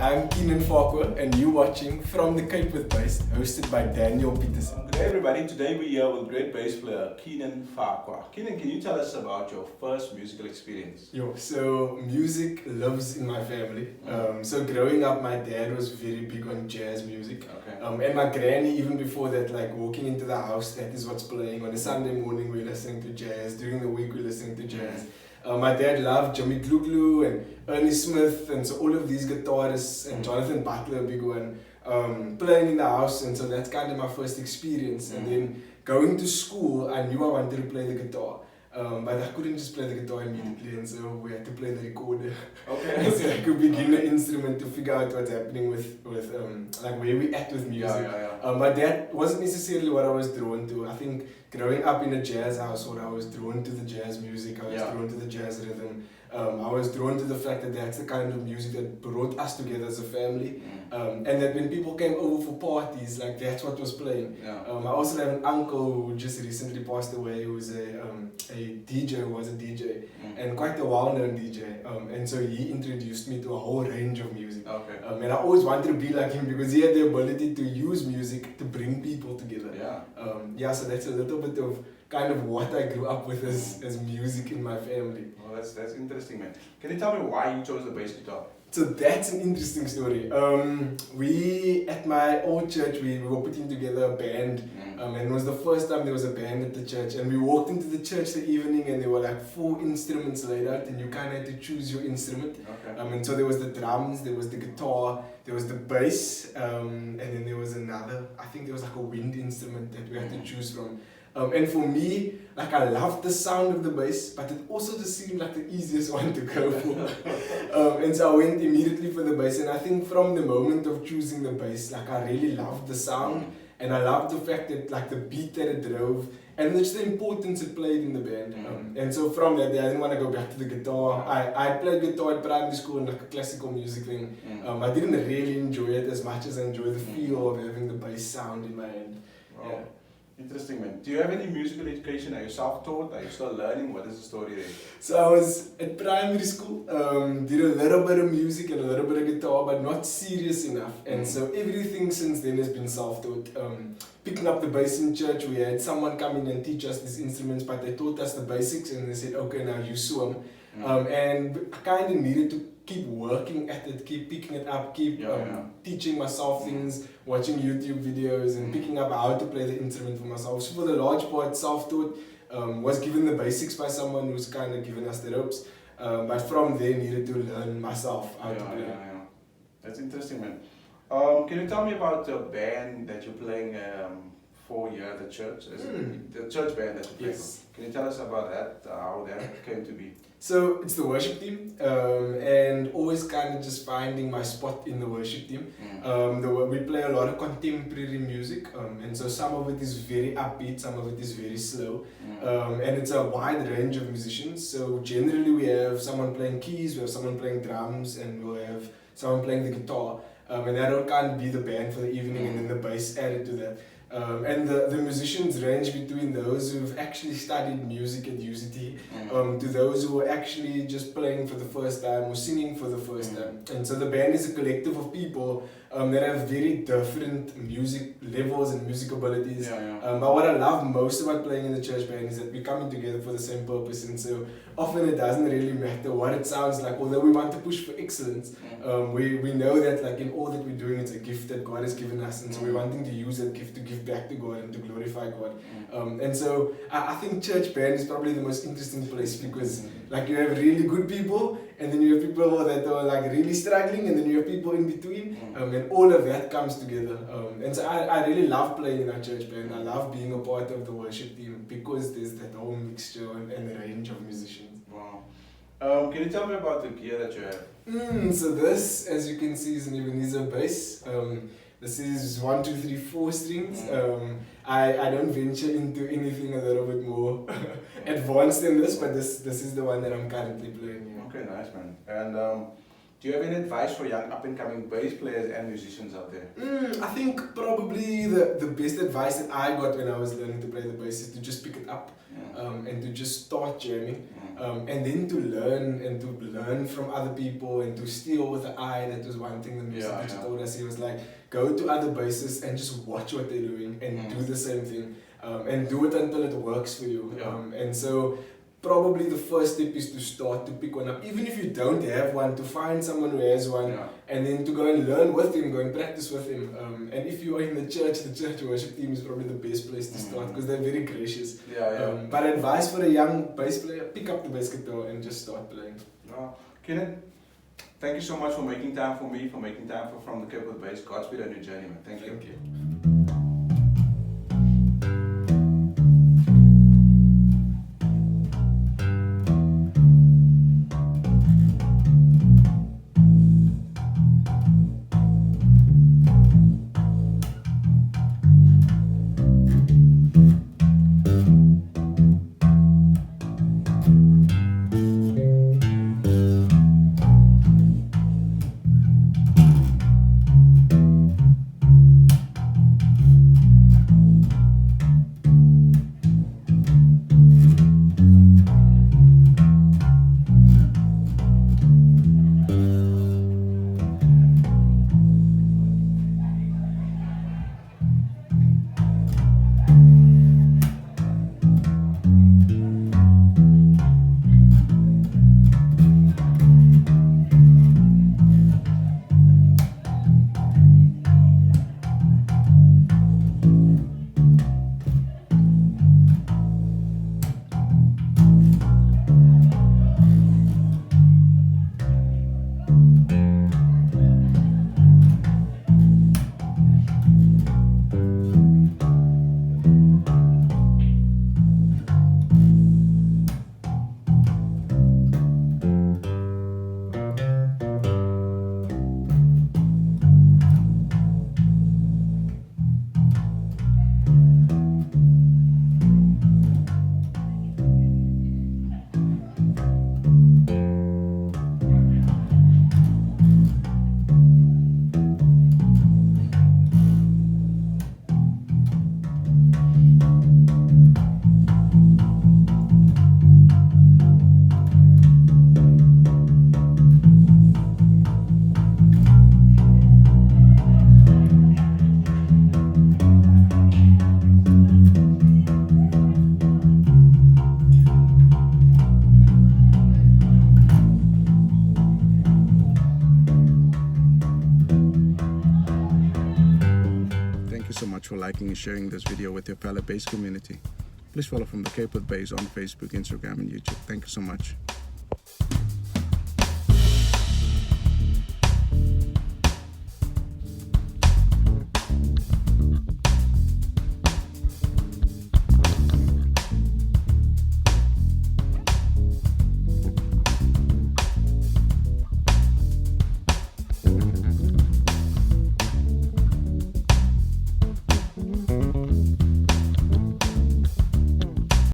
I'm Keenan Farquhar, and you're watching From the Cape with Bass, hosted by Daniel Peterson. Good day, everybody. Today we're here with great bass player Keenan Farquhar. Keenan, can you tell us about your first musical experience? So music lives in my family. So growing up, my dad was very big on jazz music. Okay. And my granny, even before that, like walking into the house, that is what's playing. On a Sunday morning, we're listening to jazz. During the week, we're listening to jazz. My dad loved Jimmy Gluglu and Ernie Smith, and so all of these guitarists, and Jonathan Butler, a big one, playing in the house. And so that's kind of my first experience. And then going to school, I knew I wanted to play the guitar. But I couldn't just play the guitar immediately, and so we had to play the recorder. Okay. So I could begin the instrument to figure out what's happening with like where we at with music. But that wasn't necessarily what I was drawn to. I think growing up in a jazz household, I was drawn to the jazz music. I was drawn to the jazz rhythm. I was drawn to the fact that that's the kind of music that brought us together as a family. And that when people came over for parties, like that's what was playing. I also have an uncle who just recently passed away, who was a DJ, who was a DJ, and quite a well-known DJ. And so he introduced me to a whole range of music. And I always wanted to be like him because he had the ability to use music to bring people together. So that's a little bit of kind of what I grew up with as music in my family. Well, that's interesting, man. Can you tell me why you chose the bass guitar? So that's an interesting story. We, at my old church, we were putting together a band. And it was the first time there was a band at the church. And we walked into the church the evening and there were like 4 instruments laid out and you kind of had to choose your instrument. And so there was the drums, there was the guitar, there was the bass, and then there was another, I think there was like a wind instrument that we had to choose from. And for me, like I loved the sound of the bass, but it also just seemed like the easiest one to go for. And so I went immediately for the bass, and I think from the moment of choosing the bass, like I really loved the sound, and I loved the fact that like the beat that it drove, and just the importance it played in the band. And so from that, I didn't want to go back to the guitar. I played guitar at primary school in like a classical music thing. I didn't really enjoy it as much as I enjoyed the feel of having the bass sound in my hand. Wow. Interesting, man. Do you have any musical education? Are you self-taught? Are you still learning? What is the story there? So I was at primary school, did a little bit of music and a little bit of guitar, but not serious enough. And so everything since then has been self-taught. Picking up the bass in church, we had someone come in and teach us these instruments, but they taught us the basics and they said, okay, now you swim. And I kind of needed to keep working at it, keep picking it up, keep teaching myself things, watching YouTube videos and picking up how to play the instrument for myself. So for the large part, self-taught, was given the basics by someone who's kind of given us the ropes, but from there needed to learn myself how to play. That's interesting, man. Can you tell me about the band that you're playing for here at the church? The church band that you play for? Can you tell us about that, how that came to be? So it's the worship team, and always kind of just finding my spot in the worship team. We play a lot of contemporary music, and so some of it is very upbeat, some of it is very slow, and it's a wide range of musicians. So generally we have someone playing keys, we have someone playing drums, and we'll have someone playing the guitar, and that will kind of be the band for the evening, and then the bass added to that. And the musicians range between those who've actually studied music at UCT to those who are actually just playing for the first time or singing for the first time. And so the band is a collective of people that have very different music levels and music abilities. But what I love most about playing in the church band is that we're coming together for the same purpose, and so often it doesn't really matter what it sounds like, although we want to push for excellence. We know that like in all that we're doing, it's a gift that God has given us, and so we're wanting to use that gift to give back to God and to glorify God. And so I think church band is probably the most interesting place because like you have really good people, and then you have people that are like really struggling, and then you have people in between, and all of that comes together. And so I really love playing in our church band. I love being a part of the worship team because there's that whole mixture and range of musicians. Wow. Can you tell me about the gear that you have? So this, as you can see, is an Ebenezer bass. This is 1, 2, 3, 4 strings. I don't venture into anything a little bit more advanced than this, but this is the one that I'm currently playing. Okay, nice, man. And Do you have any advice for young up-and-coming bass players and musicians out there? I think probably the best advice that I got when I was learning to play the bass is to just pick it up and to just start jamming and then to learn from other people and to steal with the eye. That was one thing the music teacher told us. He was like, go to other bassists and just watch what they're doing and do the same thing and do it until it works for you. And so probably the first step is to start to pick one up, even if you don't have one, to find someone who has one, and then to go and learn with him, go and practice with him. And if you are in the church worship team is probably the best place to start because they're very gracious. But advice for a young bass player: pick up the bass guitar and just start playing. Keenan, thank you so much for making time for me, for making time for From the Cape with Bass. Godspeed on your journey, man. Thank you. Thank you. For liking and sharing this video with your fellow bass community. Please follow From the Cape with Bass on Facebook, Instagram and YouTube. Thank you so much.